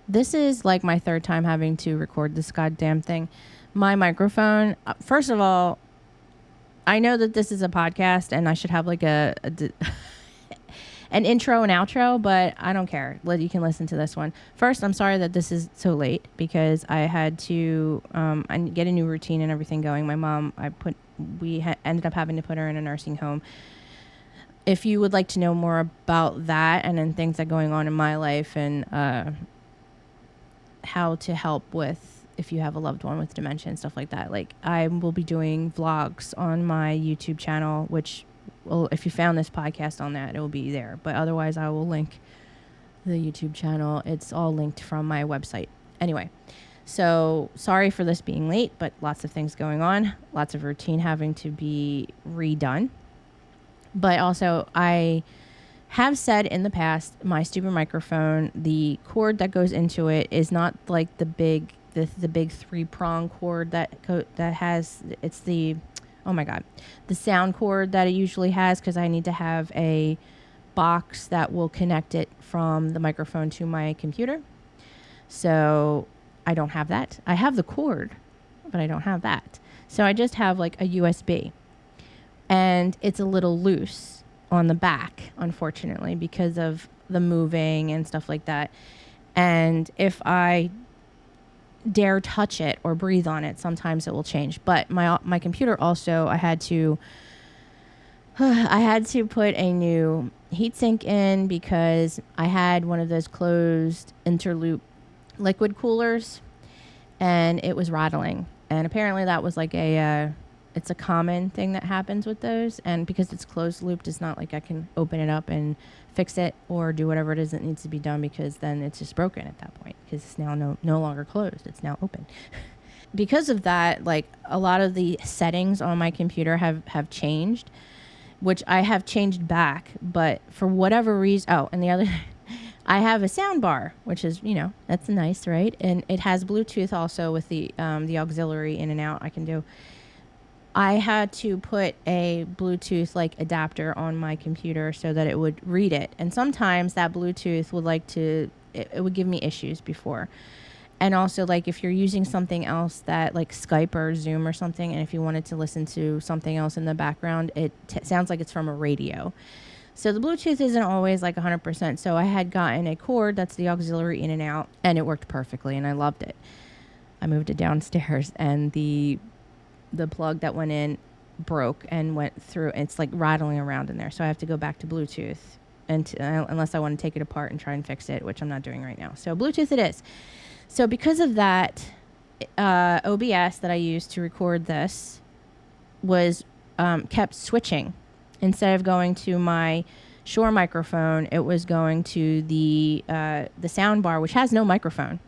This is like my third time having to record this goddamn thing. My microphone, first of all, I know that this is a podcast and I should have like an intro and outro, but I don't care. You can listen to this one. First, I'm sorry that this is so late because I had to get a new routine and everything going. My mom, ended up having to put her in a nursing home. If you would like to know more about that and then things that are going on in my life and how to help with if you have a loved one with dementia and stuff like that, like I will be doing vlogs on my YouTube channel, which, well, if you found this podcast on that, it will be there. But otherwise, I will link the YouTube channel. It's all linked from my website. Anyway, so sorry for this being late, but lots of things going on, lots of routine having to be redone. But also, I have said in the past, my stupid microphone, the cord that goes into it is not like the big 3-prong cord that has, it's the, oh my God, the sound cord that it usually has, because I need to have a box that will connect it from the microphone to my computer. So I don't have that. I have the cord, but I don't have that. So I just have like a USB, and it's a little loose on the back, unfortunately, because of the moving and stuff like that. And if I dare touch it or breathe on it, sometimes it will change. But my computer also, I had to put a new heatsink in because I had one of those closed interloop liquid coolers and it was rattling. And apparently that was like it's a common thing that happens with those. And because it's closed looped, it's not like I can open it up and fix it or do whatever it is that needs to be done, because then it's just broken at that point, because it's now no longer closed. It's now open. Because of that, like a lot of the settings on my computer have changed, which I have changed back. But for whatever reason, and the other, I have a sound bar, which is, that's nice, right? And it has Bluetooth also with the auxiliary in and out I can do. I had to put a Bluetooth like adapter on my computer so that it would read it. And sometimes that Bluetooth would it would give me issues before. And also, like, if you're using something else that like Skype or Zoom or something, and if you wanted to listen to something else in the background, it sounds like it's from a radio. So the Bluetooth isn't always like 100%. So I had gotten a cord that's the auxiliary in and out, and it worked perfectly, and I loved it. I moved it downstairs, and the plug that went in broke and went through. It's like rattling around in there. So I have to go back to Bluetooth unless I want to take it apart and try and fix it, which I'm not doing right now. So Bluetooth it is. So because of that, OBS that I used to record this was kept switching. Instead of going to my Shure microphone, it was going to the sound bar, which has no microphone.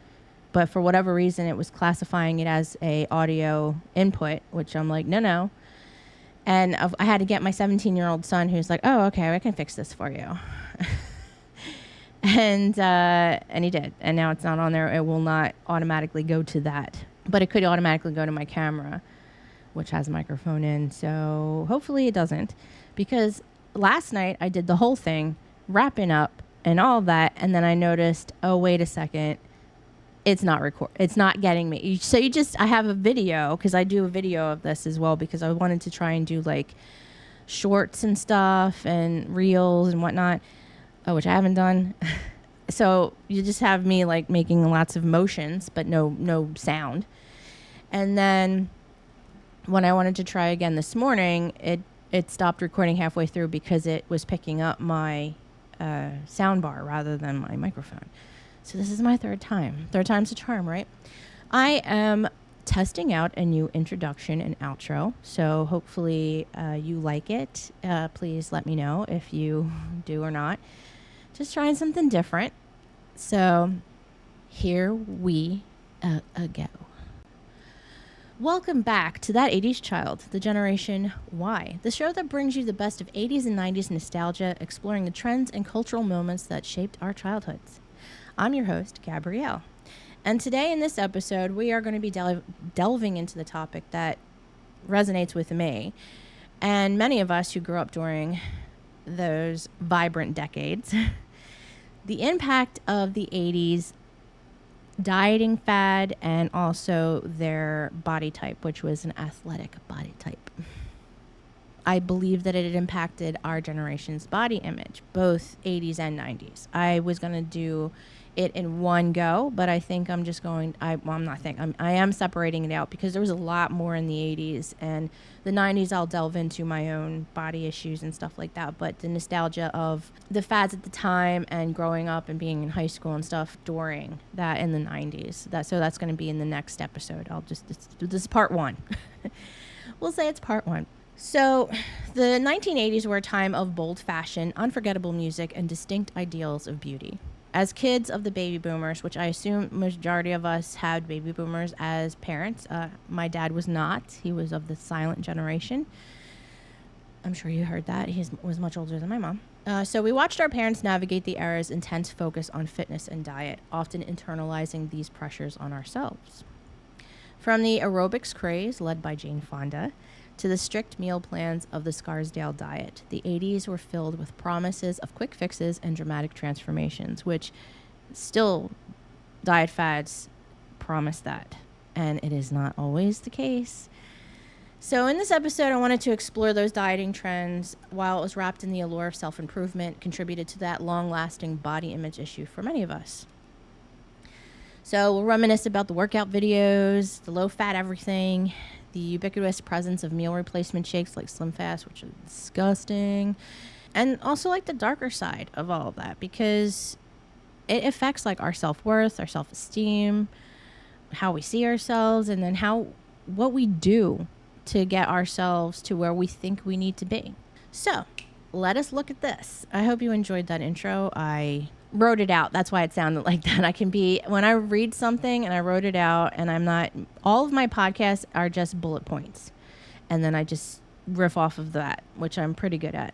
But for whatever reason, it was classifying it as a audio input, which I'm like, no. And I had to get my 17-year-old son, who's like, oh, okay, I can fix this for you. and he did. And now it's not on there. It will not automatically go to that. But it could automatically go to my camera, which has a microphone in. So hopefully it doesn't. Because last night I did the whole thing, wrapping up and all that. And then I noticed, oh, wait a second. It's not it's not getting me. So I have a video, because I do a video of this as well, because I wanted to try and do like shorts and stuff and reels and whatnot, which I haven't done. So you just have me like making lots of motions, but no sound. And then when I wanted to try again this morning, it stopped recording halfway through because it was picking up my sound bar rather than my microphone. So this is my third time. Third time's a charm, right? I am testing out a new introduction and outro. So hopefully you like it. Please let me know if you do or not. Just trying something different. So here we go. Welcome back to That 80s Child, the Generation Y, the show that brings you the best of 80s and 90s nostalgia, exploring the trends and cultural moments that shaped our childhoods. I'm your host, Gabrielle. And today in this episode, we are going to be delving into the topic that resonates with me and many of us who grew up during those vibrant decades. The impact of the 80s dieting fad and also their body type, which was an athletic body type. I believe that it had impacted our generation's body image, both 80s and 90s. I was going to do it in one go, but I think I'm just going, I am separating it out because there was a lot more in the 80s, and the 90s I'll delve into my own body issues and stuff like that, but the nostalgia of the fads at the time and growing up and being in high school and stuff during that in the 90s. So that's going to be in the next episode. This is part one. We'll say it's part one. So the 1980s were a time of bold fashion, unforgettable music, and distinct ideals of beauty. As kids of the baby boomers, which I assume majority of us had baby boomers as parents, my dad was not. He was of the silent generation. I'm sure you heard that. He was much older than my mom. So we watched our parents navigate the era's intense focus on fitness and diet, often internalizing these pressures on ourselves. From the aerobics craze led by Jane Fonda to the strict meal plans of the Scarsdale diet, the 80s were filled with promises of quick fixes and dramatic transformations, which still diet fads promise that, and it is not always the case. So in this episode, I wanted to explore those dieting trends while it was wrapped in the allure of self-improvement, contributed to that long-lasting body image issue for many of us. So we'll reminisce about the workout videos, the low-fat everything, the ubiquitous presence of meal replacement shakes like Slim Fast, which is disgusting, and also like the darker side of all of that, because it affects like our self-worth, our self-esteem, how we see ourselves, and then what we do to get ourselves to where we think we need to be. So let us look at this. I hope you enjoyed that intro. I wrote it out. That's why it sounded like that. When I read something and I wrote it out, and all of my podcasts are just bullet points. And then I just riff off of that, which I'm pretty good at.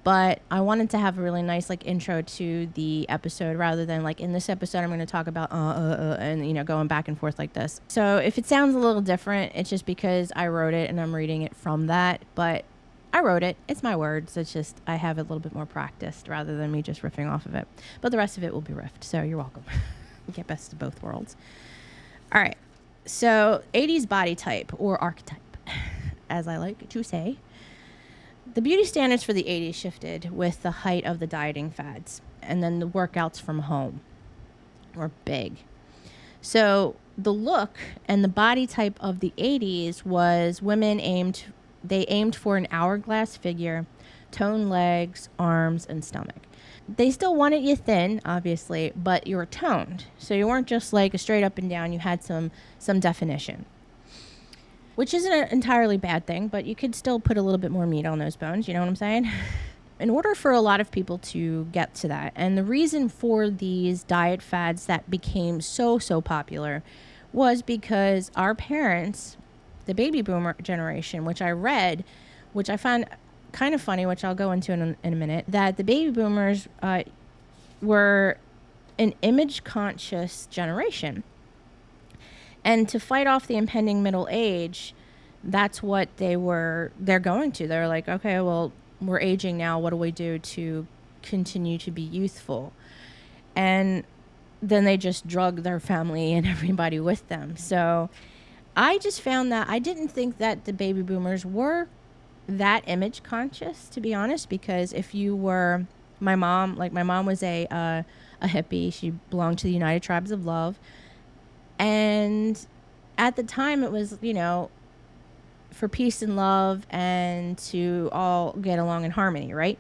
But I wanted to have a really nice intro to the episode, rather than in this episode I'm going to talk about and going back and forth like this. So if it sounds a little different, it's just because I wrote it and I'm reading it from that. But I wrote it. It's my words. It's just I have it a little bit more practiced rather than me just riffing off of it. But the rest of it will be riffed. So you're welcome. You get best of both worlds. All right. So 80s body type, or archetype, as I like to say. The beauty standards for the 80s shifted with the height of the dieting fads, and then the workouts from home were big. So the look and the body type of the 80s was women aimed for an hourglass figure, toned legs, arms, and stomach. They still wanted you thin, obviously, but you were toned. So you weren't just a straight up and down. You had some definition, which isn't an entirely bad thing, but you could still put a little bit more meat on those bones. You know what I'm saying? In order for a lot of people to get to that, and the reason for these diet fads that became so popular was because our parents, the baby boomer generation, which I found kind of funny, which I'll go into in a minute, that the baby boomers were an image-conscious generation. And to fight off the impending middle age, that's what they're going to. They're like, okay, well, we're aging now. What do we do to continue to be youthful? And then they just drug their family and everybody with them. So I just found that I didn't think that the baby boomers were that image conscious, to be honest, because if you were my mom was a hippie. She belonged to the United Tribes of Love. And at the time it was, for peace and love and to all get along in harmony, right?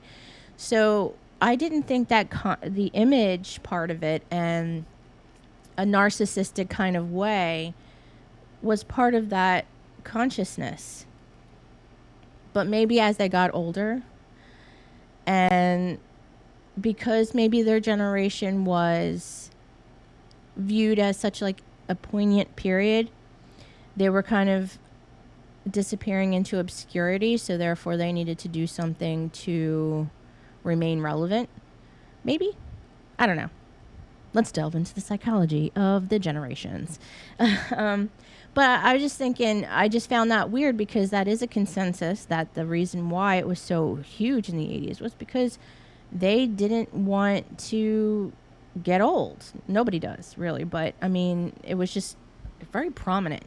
So I didn't think that the image part of it and a narcissistic kind of way was part of that consciousness. But maybe as they got older, and because maybe their generation was viewed as such a poignant period, they were kind of disappearing into obscurity, so therefore they needed to do something to remain relevant. Maybe? I don't know. Let's delve into the psychology of the generations. But I was just thinking, I just found that weird, because that is a consensus that the reason why it was so huge in the 80s was because they didn't want to get old. Nobody does, really. But, I mean, it was just very prominent.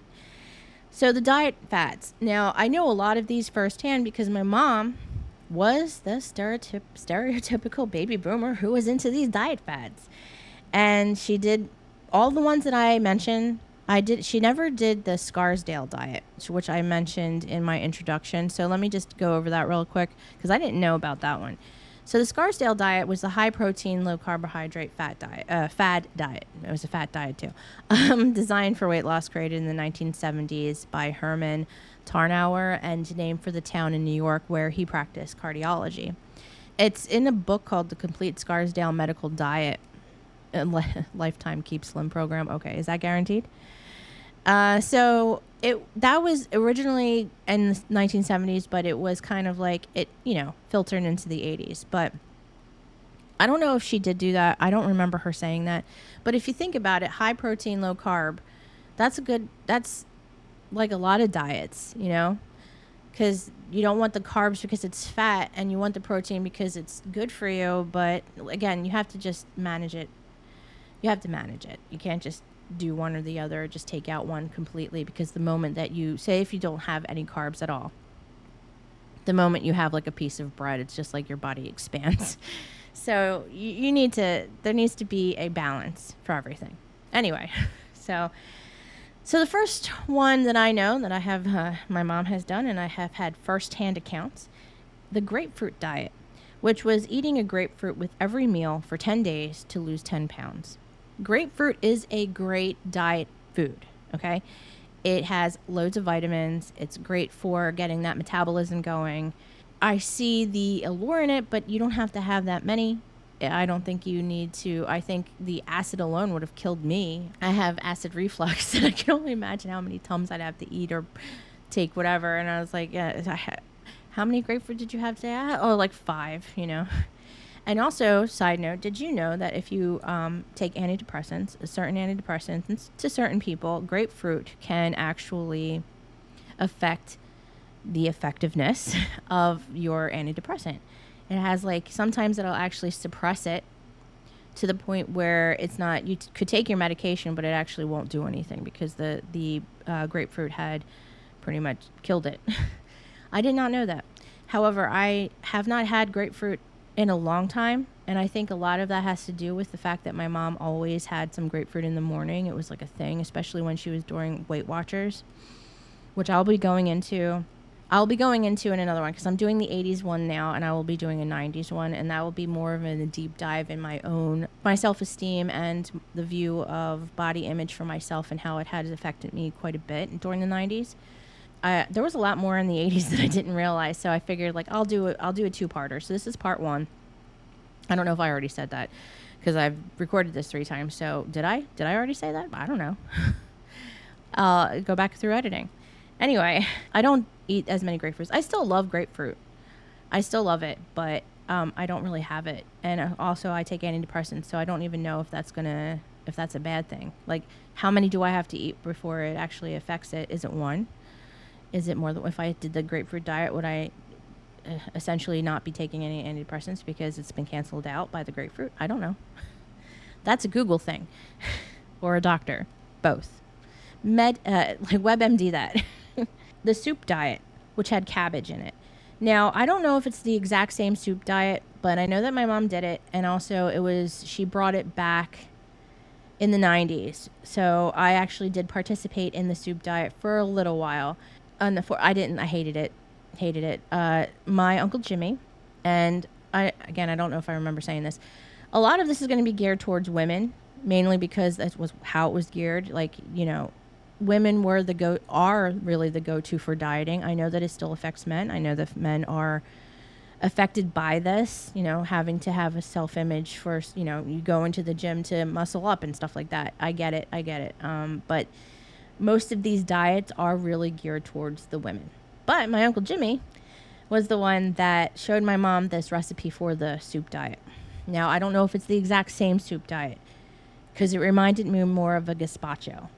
So the diet fads. Now, I know a lot of these firsthand because my mom was the stereotypical baby boomer who was into these diet fads. And she did all the ones that I mentioned. She never did the Scarsdale diet, which I mentioned in my introduction. So let me just go over that real quick because I didn't know about that one. So the Scarsdale diet was the high protein, low carbohydrate fad diet. It was a fat diet too. Designed for weight loss, created in the 1970s by Herman Tarnower and named for the town in New York where he practiced cardiology. It's in a book called The Complete Scarsdale Medical Diet. Lifetime Keep Slim program. Okay, is that guaranteed? So that was originally in the 1970s, but it was kind of like it, filtered into the 80s. But I don't know if she did do that. I don't remember her saying that. But if you think about it, high protein, low carb, that's like a lot of diets, because you don't want the carbs because it's fat and you want the protein because it's good for you. But again, you have to just manage it. You have to manage it. You can't just do one or the other, just take out one completely, because the moment that you say, if you don't have any carbs at all, the moment you have like a piece of bread, it's just like your body expands. So there needs to be a balance for everything. Anyway, so the first one that I know that I have, my mom has done, and I have had firsthand accounts, the grapefruit diet, which was eating a grapefruit with every meal for 10 days to lose 10 pounds. Grapefruit is a great diet food, okay? It has loads of vitamins. It's great for getting that metabolism going. I see the allure in it, but you don't have to have that many. I don't think you need to. I think the acid alone would have killed me. I have acid reflux, and I can only imagine how many Tums I'd have to eat or take, whatever. And I was like, how many grapefruit did you have today? Oh, like 5, And also, side note, did you know that if you take antidepressants, certain antidepressants to certain people, grapefruit can actually affect the effectiveness of your antidepressant? It has sometimes it'll actually suppress it to the point where it's not, you could take your medication, but it actually won't do anything because the grapefruit had pretty much killed it. I did not know that. However, I have not had grapefruit in a long time, and I think a lot of that has to do with the fact that my mom always had some grapefruit in the morning. It was like a thing, especially when she was doing Weight Watchers, which I'll be going into in another one because I'm doing the 80s one now, and I will be doing a 90s one, and that will be more of a deep dive in my self-esteem and the view of body image for myself and how it has affected me quite a bit during the 90s. There was a lot more in the 80s that I didn't realize, so I figured I'll do a 2-parter. So this is part 1. I don't know if I already said that because I've recorded this 3 times. So did I already say that? I don't know. I'll go back through editing. Anyway, I don't eat as many grapefruits. I still love grapefruit. I still love it, but I don't really have it. And also I take antidepressants, so I don't even know if that's a bad thing. Like, how many do I have to eat before it actually affects it? Is it 1? Is it more than, if I did the grapefruit diet, would I essentially not be taking any antidepressants because it's been canceled out by the grapefruit? I don't know. That's a Google thing. Or a doctor. Both. WebMD that. The soup diet, which had cabbage in it. Now, I don't know if it's the exact same soup diet, but I know that my mom did it, and also she brought it back in the 90s. So I actually did participate in the soup diet for a little while. I didn't. I hated it. My Uncle Jimmy, and I don't know if I remember saying this. A lot of this is going to be geared towards women, mainly because that was how it was geared. Women are really the go-to for dieting. I know that it still affects men. I know that men are affected by this, having to have a self-image first. You go into the gym to muscle up and stuff like that. I get it. But most of these diets are really geared towards the women. But my Uncle Jimmy was the one that showed my mom this recipe for the soup diet. Now, I don't know if it's the exact same soup diet because it reminded me more of a gazpacho.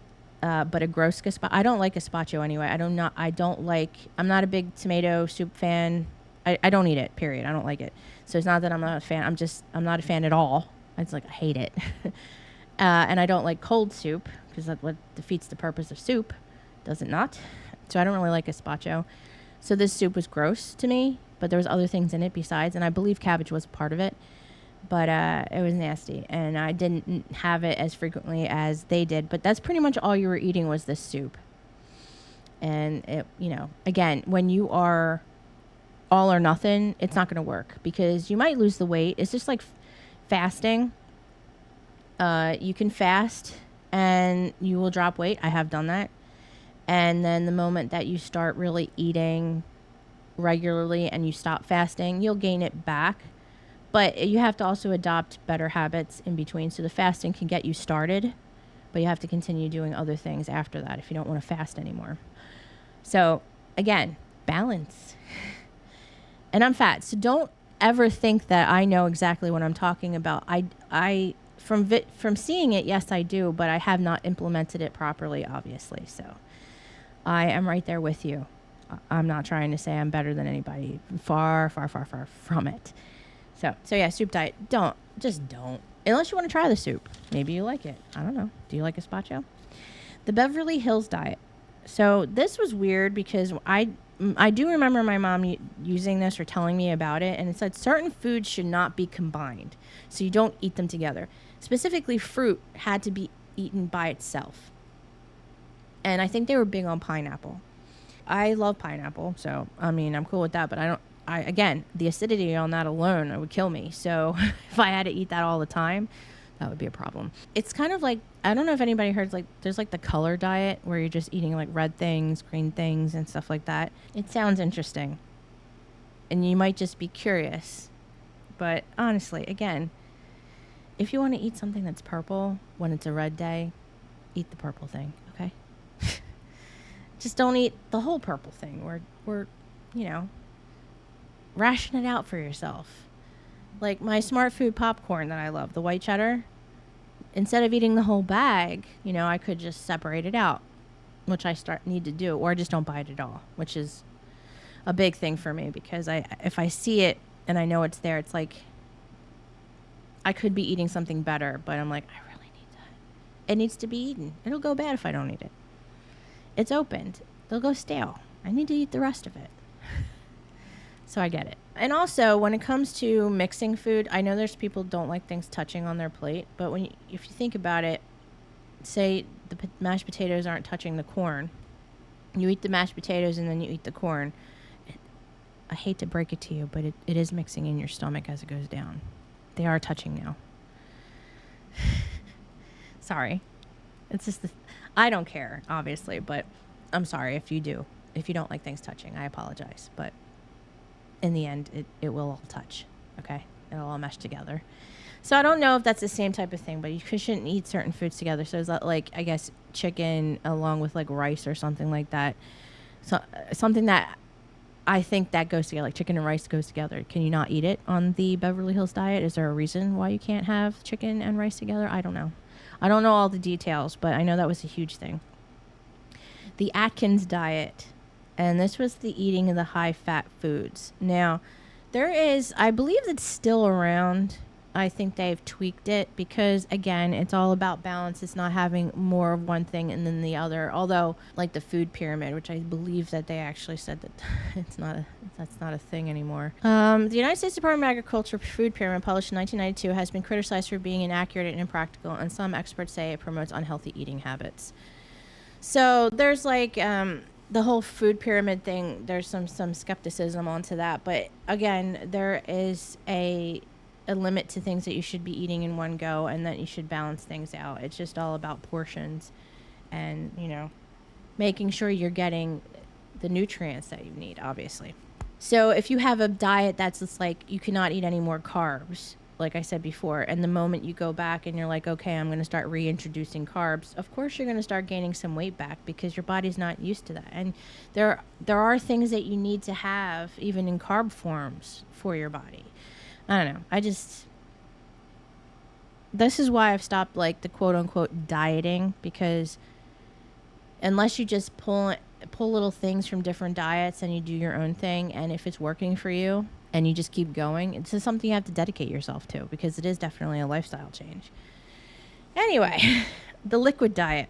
But a gross gazpacho. I don't like gazpacho anyway. I'm not a big tomato soup fan. I don't eat it, period. I don't like it. So it's not that I'm not a fan. I'm not a fan at all. It's like I hate it. And I don't like cold soup because that's what defeats the purpose of soup, does it not? So I don't really like gazpacho. So this soup was gross to me, but there was other things in it besides, and I believe cabbage was part of it. But it was nasty, and I didn't have it as frequently as they did. But that's pretty much all you were eating was this soup. And it, again, when you are all or nothing, it's not going to work because you might lose the weight. It's just like fasting. You can fast and you will drop weight. I have done that. And then the moment that you start really eating regularly and you stop fasting, you'll gain it back. But you have to also adopt better habits in between. So the fasting can get you started, but you have to continue doing other things after that if you don't want to fast anymore. So again, balance. And I'm fat, so don't ever think that I know exactly what I'm talking about. I from seeing it, yes, I do, but I have not implemented it properly, obviously. So I am right there with you. I'm not trying to say I'm better than anybody. Far, far, far, far from it. So yeah, soup diet. Don't. Unless you want to try the soup. Maybe you like it. I don't know. Do you like gazpacho? The Beverly Hills diet. So this was weird because I do remember my mom using this or telling me about it, and it said certain foods should not be combined, so you don't eat them together. Specifically, fruit had to be eaten by itself. And I think they were big on pineapple. I love pineapple, so I'm cool with that, but again, the acidity on that alone would kill me. So if I had to eat that all the time, that would be a problem. It's kind of like, I don't know if anybody heard, like, there's like the color diet where you're just eating like red things, green things, and stuff like that. It sounds interesting. And you might just be curious. But honestly, again, if you want to eat something that's purple when it's a red day, eat the purple thing, okay? Just don't eat the whole purple thing. We're ration it out for yourself. Like my Smart Food popcorn that I love, the white cheddar, instead of eating the whole bag, I could just separate it out, which I need to do, or I just don't buy it at all, which is a big thing for me because if I see it and I know it's there, it's like I could be eating something better, but I'm like, I really need that. It needs to be eaten. It'll go bad if I don't eat it. It's opened. They'll go stale. I need to eat the rest of it. So I get it. And also, when it comes to mixing food, I know there's people don't like things touching on their plate, but if you think about it, say the mashed potatoes aren't touching the corn. You eat the mashed potatoes and then you eat the corn. I hate to break it to you, but it is mixing in your stomach as it goes down. They are touching now. Sorry. It's just I don't care, obviously, but I'm sorry if you do. If you don't like things touching, I apologize. But in the end, it will all touch, okay? It'll all mesh together. So I don't know if that's the same type of thing, but you shouldn't eat certain foods together. So is that like, I guess, chicken along with like rice or something like that? So something that I think that goes together, like chicken and rice goes together. Can you not eat it on the Beverly Hills diet? Is there a reason why you can't have chicken and rice together? I don't know. I don't know all the details, but I know that was a huge thing. The Atkins diet. And this was the eating of the high-fat foods. Now, I believe it's still around. I think they've tweaked it because, again, it's all about balance. It's not having more of one thing and then the other. Although, like the food pyramid, which I believe that they actually said that that's not a thing anymore. The United States Department of Agriculture food pyramid, published in 1992, has been criticized for being inaccurate and impractical, and some experts say it promotes unhealthy eating habits. So there's like the whole food pyramid thing, there's some skepticism onto that. But again, there is a limit to things that you should be eating in one go, and that you should balance things out. It's just all about portions and, making sure you're getting the nutrients that you need, obviously. So if you have a diet that's just like you cannot eat any more carbs, like I said before, and the moment you go back and you're like, okay, I'm going to start reintroducing carbs, of course you're going to start gaining some weight back because your body's not used to that. And there are things that you need to have even in carb forms for your body. I don't know. This is why I've stopped like the quote unquote dieting, because unless you just pull little things from different diets and you do your own thing, and if it's working for you, and you just keep going, it's just something you have to dedicate yourself to, because it is definitely a lifestyle change. Anyway, the liquid diet.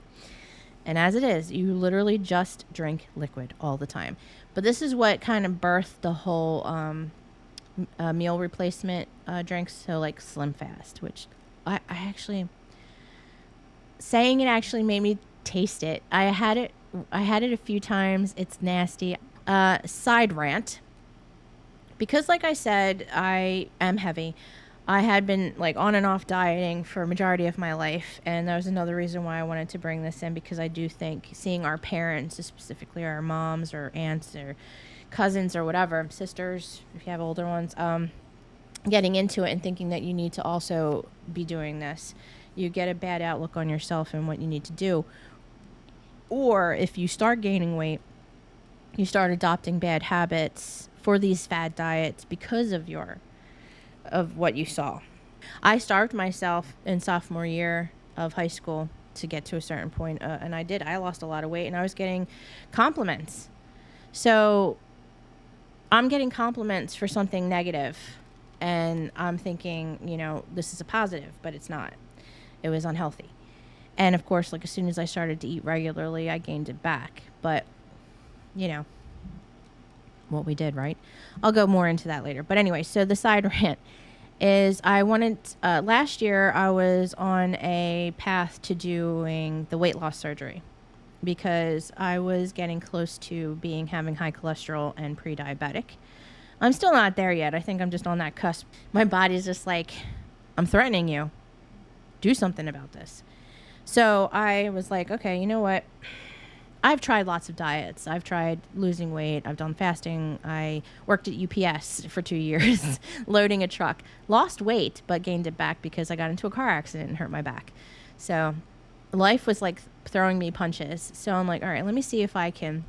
And as it is, you literally just drink liquid all the time. But this is what kind of birthed the whole meal replacement drinks. So like Slim Fast, which I actually, saying it actually made me taste it. I had it a few times. It's nasty. Side rant. Because like I said, I am heavy. I had been like on and off dieting for a majority of my life, and that was another reason why I wanted to bring this in, because I do think seeing our parents, specifically our moms or aunts or cousins or whatever, sisters, if you have older ones, getting into it and thinking that you need to also be doing this, you get a bad outlook on yourself and what you need to do. Or if you start gaining weight, you start adopting bad habits for these fad diets because of what you saw. I starved myself in sophomore year of high school to get to a certain point, and I lost a lot of weight, and I was getting compliments. So I'm getting compliments for something negative, and I'm thinking, this is a positive, but it's not. It was unhealthy. And of course, like as soon as I started to eat regularly, I gained it back. But what we did, right? I'll go more into that later. But anyway, so the side rant is last year I was on a path to doing the weight loss surgery, because I was getting close to having high cholesterol and pre-diabetic. I'm still not there yet. I think I'm just on that cusp. My body's just like, I'm threatening you. Do something about this. So I was like, okay, you know what? I've tried lots of diets. I've tried losing weight. I've done fasting. I worked at UPS for 2 years, loading a truck. Lost weight, but gained it back because I got into a car accident and hurt my back. So life was like throwing me punches. So I'm like, all right, let me see if I can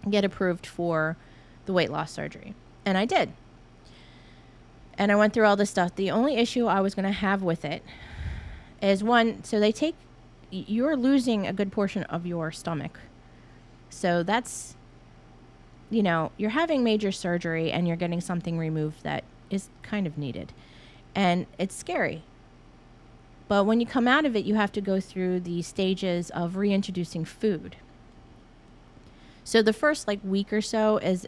get approved for the weight loss surgery. And I did. And I went through all this stuff. The only issue I was going to have with it is you're losing a good portion of your stomach. So that's, you're having major surgery and you're getting something removed that is kind of needed. And it's scary. But when you come out of it, you have to go through the stages of reintroducing food. So the first week or so is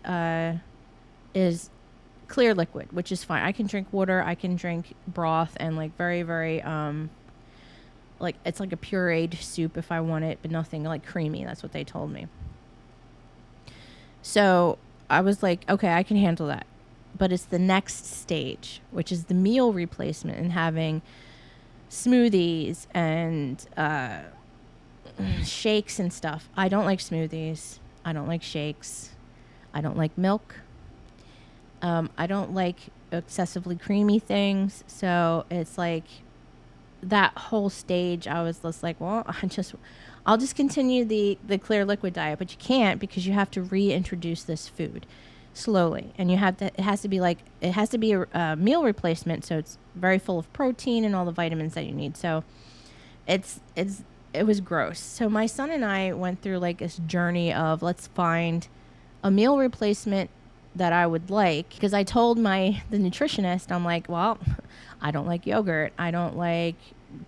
clear liquid, which is fine. I can drink water, I can drink broth, and very, very, it's like a pureed soup if I want it, but nothing creamy. That's what they told me. So I was like, okay, I can handle that. But it's the next stage, which is the meal replacement, and having smoothies and shakes and stuff. I don't like smoothies. I don't like shakes. I don't like milk. I don't like excessively creamy things. So it's like that whole stage, I was just like, well, I'll just continue the clear liquid diet, but you can't, because you have to reintroduce this food slowly, and it has to be a meal replacement, so it's very full of protein and all the vitamins that you need. So it was gross. So my son and I went through this journey of, let's find a meal replacement that I would like, because I told the nutritionist, I'm like, well, I don't like yogurt, I don't like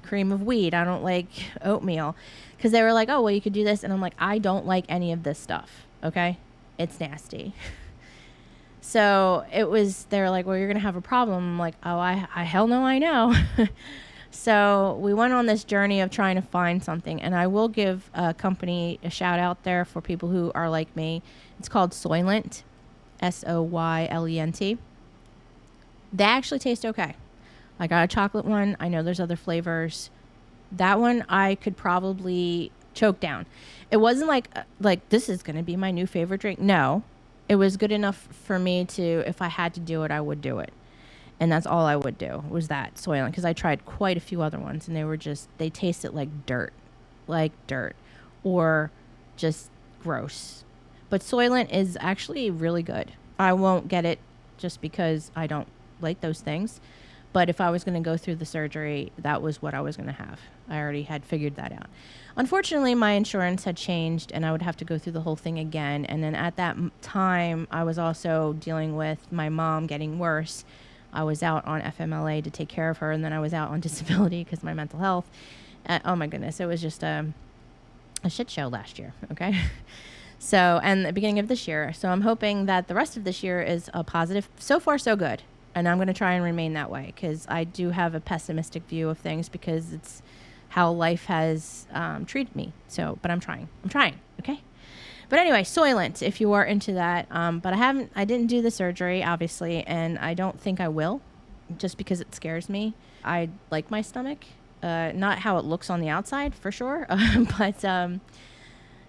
cream of wheat, I don't like oatmeal, because they were like, oh, well, you could do this, and I'm like, I don't like any of this stuff, okay? It's nasty. So they were like, well, you're gonna have a problem. I'm like, oh, I hell no, I know. So we went on this journey of trying to find something, and I will give a company a shout out there for people who are like me. It's called Soylent, Soylent. They actually taste okay. I got a chocolate one. I know there's other flavors. That one I could probably choke down. It wasn't like this is going to be my new favorite drink. No, it was good enough for me to, if I had to do it, I would do it. And that's all I would do, was that Soylent, because I tried quite a few other ones, and they tasted like dirt, or just gross. But Soylent is actually really good. I won't get it just because I don't like those things. But if I was going to go through the surgery, that was what I was going to have. I already had figured that out. Unfortunately, my insurance had changed and I would have to go through the whole thing again. And then at that time, I was also dealing with my mom getting worse. I was out on FMLA to take care of her, and then I was out on disability because of my mental health. Oh my goodness, it was just a shit show last year, okay? So, and the beginning of this year. So I'm hoping that the rest of this year is a positive. So far, so good. And I'm going to try and remain that way because I do have a pessimistic view of things because it's how life has treated me. So, but I'm trying, okay? But anyway, Soylent, if you are into that. But I didn't do the surgery, obviously, and I don't think I will just because it scares me. I like my stomach, not how it looks on the outside for sure, but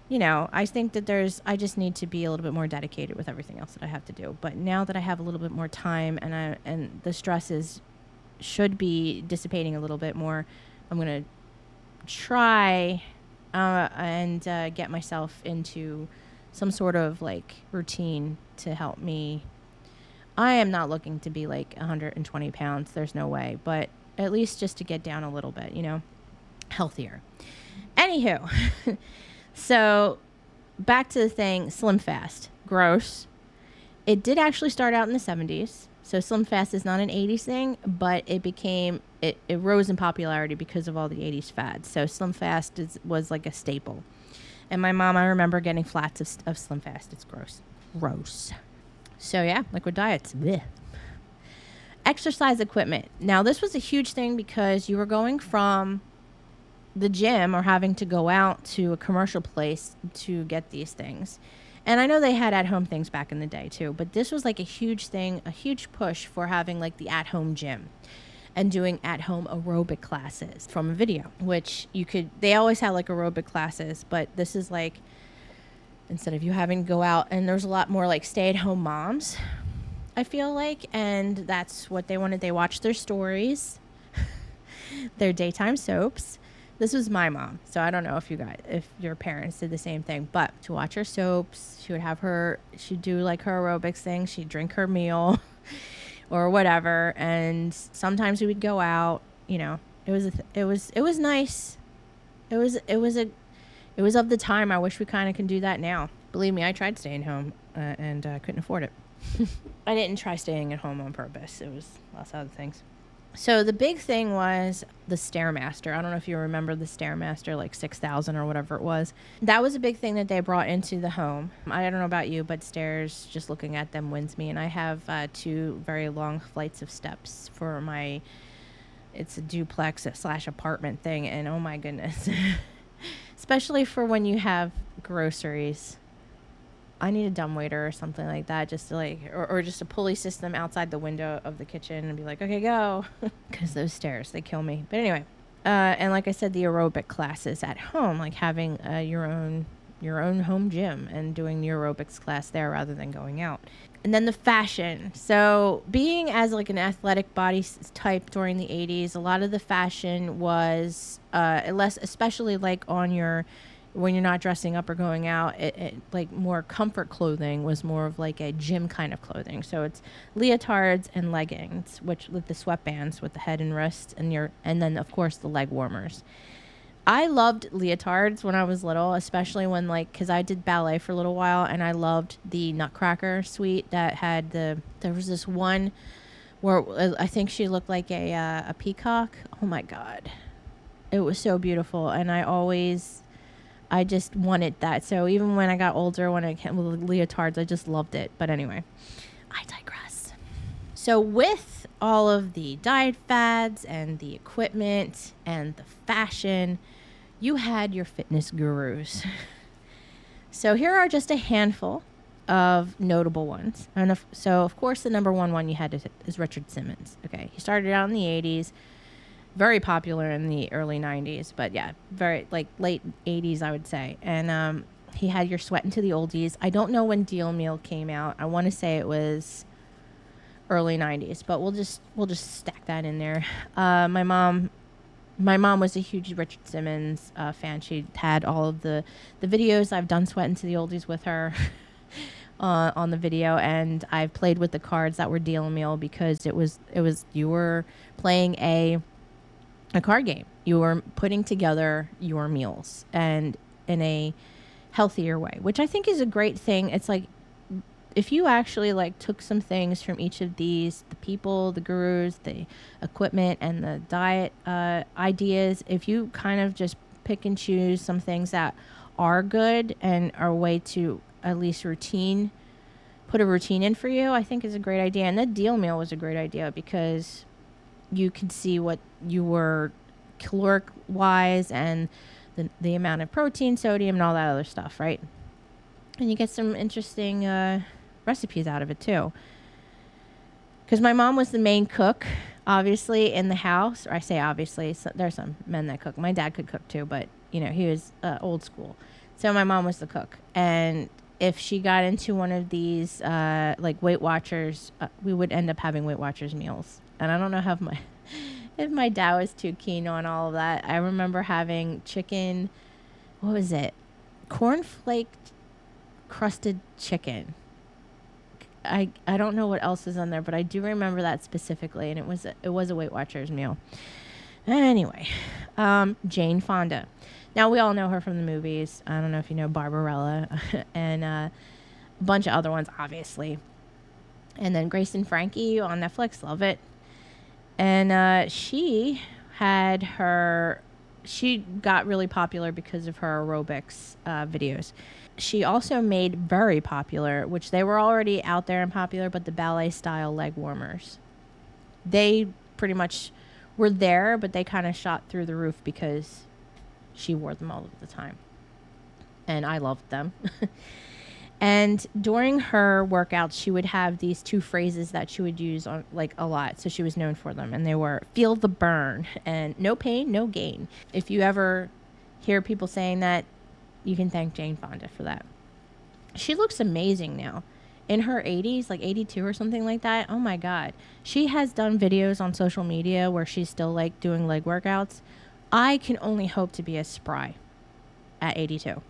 you know, I think that I just need to be a little bit more dedicated with everything else that I have to do. But now that I have a little bit more time and the stresses should be dissipating a little bit more, I'm going to try and get myself into some sort of like routine to help me. I am not looking to be like 120 pounds. There's no way. But at least just to get down a little bit, you know, healthier. Anywho. So back to the thing, Slim Fast. Gross. It did actually start out in the 70s. So Slim Fast is not an 80s thing, but it rose in popularity because of all the 80s fads. So Slim Fast was like a staple. And my mom, I remember getting flats of Slim Fast. It's gross. Gross. So yeah, liquid diets. Blech. Exercise equipment. Now this was a huge thing because you were going from the gym or having to go out to a commercial place to get these things. And I know they had at-home things back in the day too, but this was like a huge thing, a huge push for having like the at-home gym and doing at-home aerobic classes from a video, which they always had like aerobic classes, but this is like, instead of you having to go out, and there's a lot more like stay-at-home moms, I feel like, and that's what they wanted. They watched their stories, their daytime soaps. This was my mom, so I don't know if your parents did the same thing, but to watch her soaps, she'd do like her aerobics thing, she'd drink her meal or whatever, and sometimes we would go out, you know. It was nice. It was of the time. I wish we kind of can do that now. Believe me, I tried staying home and couldn't afford it. I didn't try staying at home on purpose. It was lots of other things. So the big thing was the Stairmaster. I don't know if you remember the Stairmaster, like 6,000 or whatever it was. That was a big thing that they brought into the home. I don't know about you, but stairs, just looking at them wins me. And I have 2 very long flights of steps for it's a duplex / apartment thing. And oh my goodness, especially for when you have groceries. I need a dumbwaiter or something like that, just to like, or just a pulley system outside the window of the kitchen and be like, okay, go. Because those stairs, they kill me. But anyway, and like I said, the aerobic classes at home, like having your own home gym and doing the aerobics class there rather than going out. And then the fashion. So being as like an athletic body type during the 80s, a lot of the fashion was less, especially like when you're not dressing up or going out, it like more comfort clothing was more of like a gym kind of clothing. So it's leotards and leggings, which with the sweatbands with the head and wrist, and then of course the leg warmers. I loved leotards when I was little, especially when because I did ballet for a little while, and I loved the Nutcracker suite that had there was this one where I think she looked like a peacock. Oh my God. It was so beautiful. And I just wanted that. So even when I got older, when it came with leotards, I just loved it. But anyway, I digress. So with all of the diet fads and the equipment and the fashion, you had your fitness gurus. So here are just a handful of notable ones. And so of course the number one you had is Richard Simmons. Okay, he started out in the 80s. Very popular in the early 90s, but yeah, very like late 80s, I would say. And he had your Sweat Into the Oldies. I don't know when Deal Meal came out. I want to say it was early 90s, but we'll just stack that in there. My mom was a huge Richard Simmons fan. She had all of the videos. I've done Sweat Into the Oldies with her. on the video, and I've played with the cards that were deal a meal because it was you were playing a card game. You were putting together your meals and in a healthier way, which I think is a great thing. It's like if you actually like took some things from each of these, the people, the gurus, the equipment, and the diet ideas, if you kind of just pick and choose some things that are good and are a way to at least put a routine in for you, I think is a great idea. And the deal meal was a great idea because you could see what you were caloric wise and the amount of protein, sodium, and all that other stuff, right? And you get some interesting recipes out of it too. Because my mom was the main cook, obviously, in the house. Or I say obviously, so there's some men that cook. My dad could cook too, but he was old school. So my mom was the cook, and if she got into one of these like Weight Watchers, we would end up having Weight Watchers meals. And I don't know how if my dad was too keen on all of that. I remember having chicken. What was it? Cornflake crusted chicken. I don't know what else is on there, but I do remember that specifically, and it was a Weight Watchers meal. Anyway, Jane Fonda. Now we all know her from the movies. I don't know if you know Barbarella and a bunch of other ones, obviously. And then Grace and Frankie on Netflix, love it. And she got really popular because of her aerobics videos. She also made very popular, which they were already out there and popular, but the ballet style leg warmers. They pretty much were there, but they kind of shot through the roof because she wore them all of the time. And I loved them. And during her workouts, she would have these two phrases that she would use on like a lot. So she was known for them. And they were feel the burn and no pain, no gain. If you ever hear people saying that, you can thank Jane Fonda for that. She looks amazing now. In her 80s, like 82 or something like that. Oh my God. She has done videos on social media where she's still like doing leg workouts. I can only hope to be as spry at 82.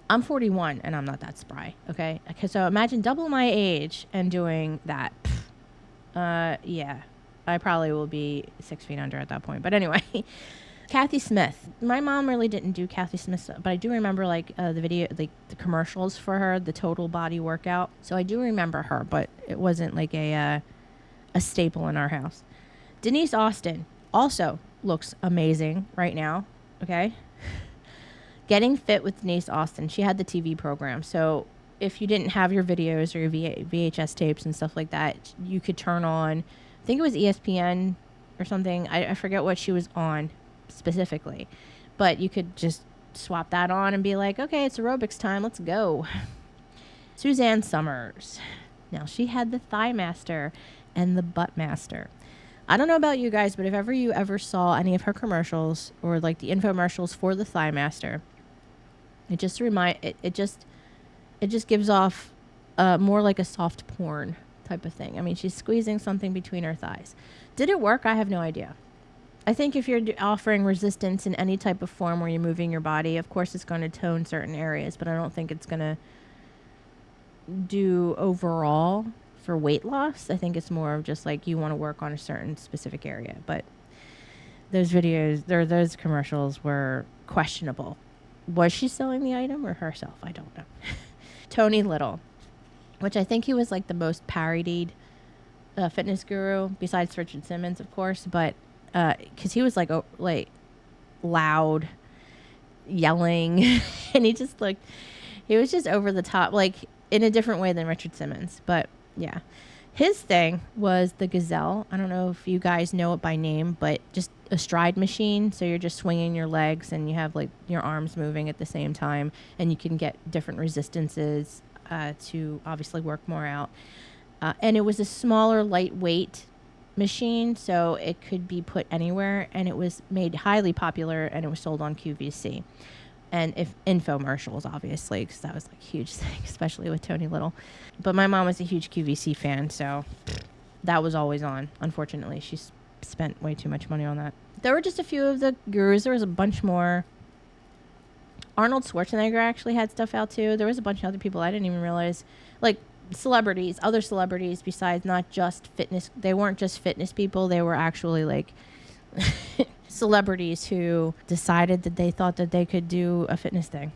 I'm 41 and I'm not that spry. Okay. So imagine double my age and doing that. Yeah, I probably will be 6 feet under at that point. But anyway, Kathy Smith. My mom really didn't do Kathy Smith stuff, but I do remember like the video, like the commercials for her, the total body workout. So I do remember her, but it wasn't like a staple in our house. Denise Austin also looks amazing right now. Okay. Getting Fit with Denise Austin. She had the TV program. So if you didn't have your videos or your VHS tapes and stuff like that, you could turn on, I think it was ESPN or something. I forget what she was on specifically. But you could just swap that on and be like, okay, it's aerobics time. Let's go. Suzanne Summers. Now, she had the Thigh Master and the Butt Master. I don't know about you guys, but if ever you ever saw any of her commercials or like the infomercials for the Thigh Master, it just gives off more like a soft porn type of thing. I mean, she's squeezing something between her thighs. Did it work? I have no idea. I think if you're offering resistance in any type of form where you're moving your body, of course it's going to tone certain areas, but I don't think it's going to do overall for weight loss. I think it's more of just like you want to work on a certain specific area. But those commercials were questionable. Was she selling the item or herself? I don't know. Tony Little, which I think he was like the most parodied fitness guru besides Richard Simmons, of course, but because he was like loud, yelling, and he was just over the top, like in a different way than Richard Simmons. But yeah, his thing was the Gazelle. I don't know if you guys know it by name, but just a stride machine. So you're just swinging your legs and you have like your arms moving at the same time, and you can get different resistances to obviously work more out. And it was a smaller, lightweight machine, so it could be put anywhere, and it was made highly popular, and it was sold on QVC. And if infomercials, obviously, because that was like a huge thing, especially with Tony Little. But my mom was a huge QVC fan, so that was always on. Unfortunately, she spent way too much money on that. There were just a few of the gurus. There was a bunch more. Arnold Schwarzenegger actually had stuff out too. There was a bunch of other people I didn't even realize, like celebrities, other celebrities besides not just fitness. They weren't just fitness people. They were actually like celebrities who decided that they thought that they could do a fitness thing.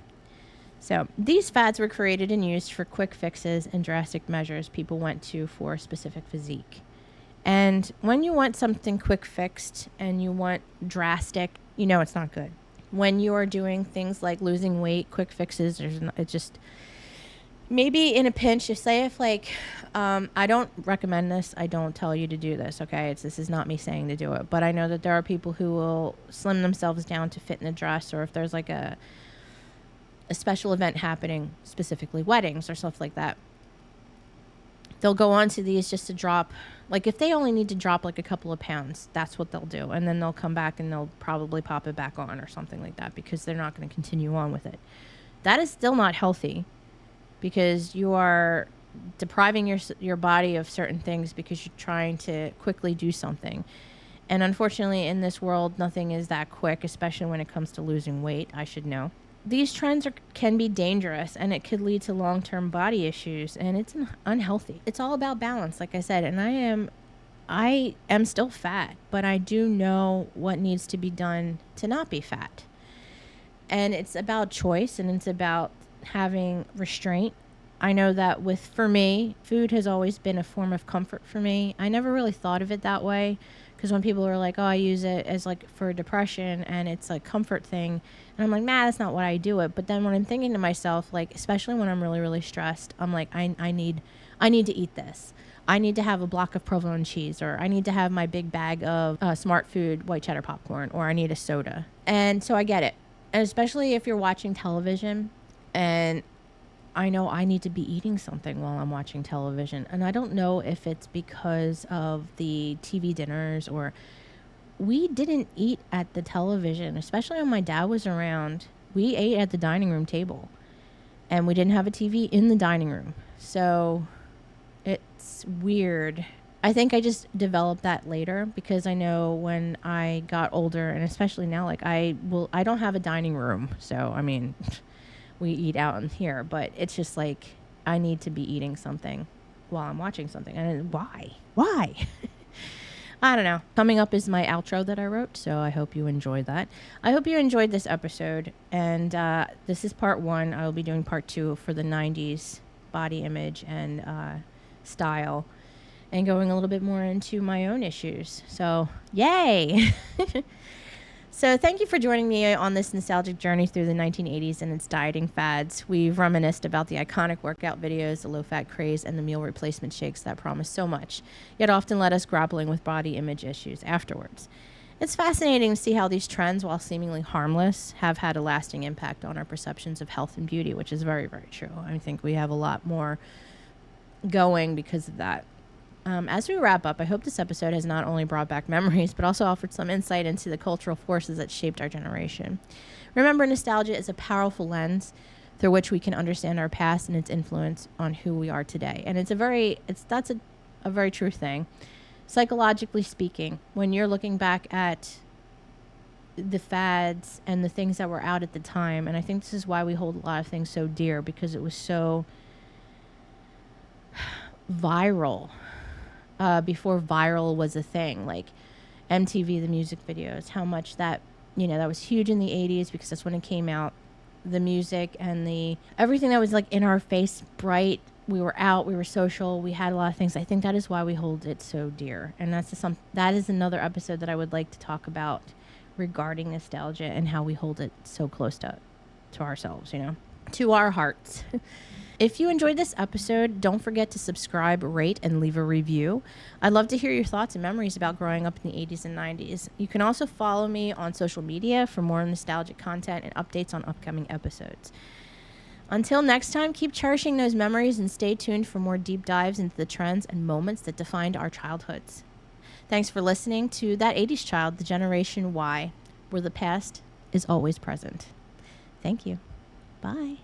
So these fads were created and used for quick fixes and drastic measures people went to for a specific physique. And when you want something quick fixed and you want drastic, you know it's not good. When you are doing things like losing weight, quick fixes, it's just maybe in a pinch. If like, I don't recommend this. I don't tell you to do this. Okay, this is not me saying to do it, but I know that there are people who will slim themselves down to fit in a dress, or if there's like a special event happening, specifically weddings or stuff like that, they'll go on to these just to drop, like if they only need to drop like a couple of pounds, that's what they'll do. And then they'll come back and they'll probably pop it back on or something like that, because they're not going to continue on with it. That is still not healthy, because you are depriving your body of certain things because you're trying to quickly do something. And unfortunately in this world, nothing is that quick, especially when it comes to losing weight. I should know. These trends can be dangerous, and it could lead to long-term body issues, and it's unhealthy. It's all about balance, like I said, and I am still fat, but I do know what needs to be done to not be fat. And it's about choice, and it's about having restraint. I know that for me, food has always been a form of comfort for me. I never really thought of it that way, because when people are like, oh, I use it as like for depression and it's a comfort thing, and I'm like, nah, that's not what I do it. But then when I'm thinking to myself, like, especially when I'm really, really stressed, I'm like, I need to eat this. I need to have a block of provolone cheese, or I need to have my big bag of Smart Food white cheddar popcorn, or I need a soda. And so I get it. And especially if you're watching television, and I know I need to be eating something while I'm watching television. And I don't know if it's because of the TV dinners, or we didn't eat at the television, especially when my dad was around. We ate at the dining room table, and we didn't have a TV in the dining room. So it's weird. I think I just developed that later, because I know when I got older, and especially now, like I don't have a dining room. So, I mean, we eat out in here, but it's just like I need to be eating something while I'm watching something. And why? I don't know. Coming up is my outro that I wrote, so I hope you enjoyed that. I hope you enjoyed this episode, and this is part 1. I will be doing part 2 for the 90s body image and style, and going a little bit more into my own issues. So, yay! So thank you for joining me on this nostalgic journey through the 1980s and its dieting fads. We've reminisced about the iconic workout videos, the low-fat craze, and the meal replacement shakes that promise so much, yet often let us grappling with body image issues afterwards. It's fascinating to see how these trends, while seemingly harmless, have had a lasting impact on our perceptions of health and beauty, which is very, very true. I think we have a lot more going because of that. As we wrap up, I hope this episode has not only brought back memories, but also offered some insight into the cultural forces that shaped our generation. Remember, nostalgia is a powerful lens through which we can understand our past and its influence on who we are today. And that's a very true thing. Psychologically speaking, when you're looking back at the fads and the things that were out at the time, and I think this is why we hold a lot of things so dear, because it was so viral. Before viral was a thing, like MTV, the music videos, how much that, that was huge in the 80s, because that's when it came out. The music and everything that was like in our face, bright. We were out, we were social, we had a lot of things. I think that is why we hold it so dear. And that is another episode that I would like to talk about regarding nostalgia and how we hold it so close to ourselves, to our hearts. If you enjoyed this episode, don't forget to subscribe, rate, and leave a review. I'd love to hear your thoughts and memories about growing up in the 80s and 90s. You can also follow me on social media for more nostalgic content and updates on upcoming episodes. Until next time, keep cherishing those memories and stay tuned for more deep dives into the trends and moments that defined our childhoods. Thanks for listening to That 80s Child, the Generation Y, where the past is always present. Thank you. Bye.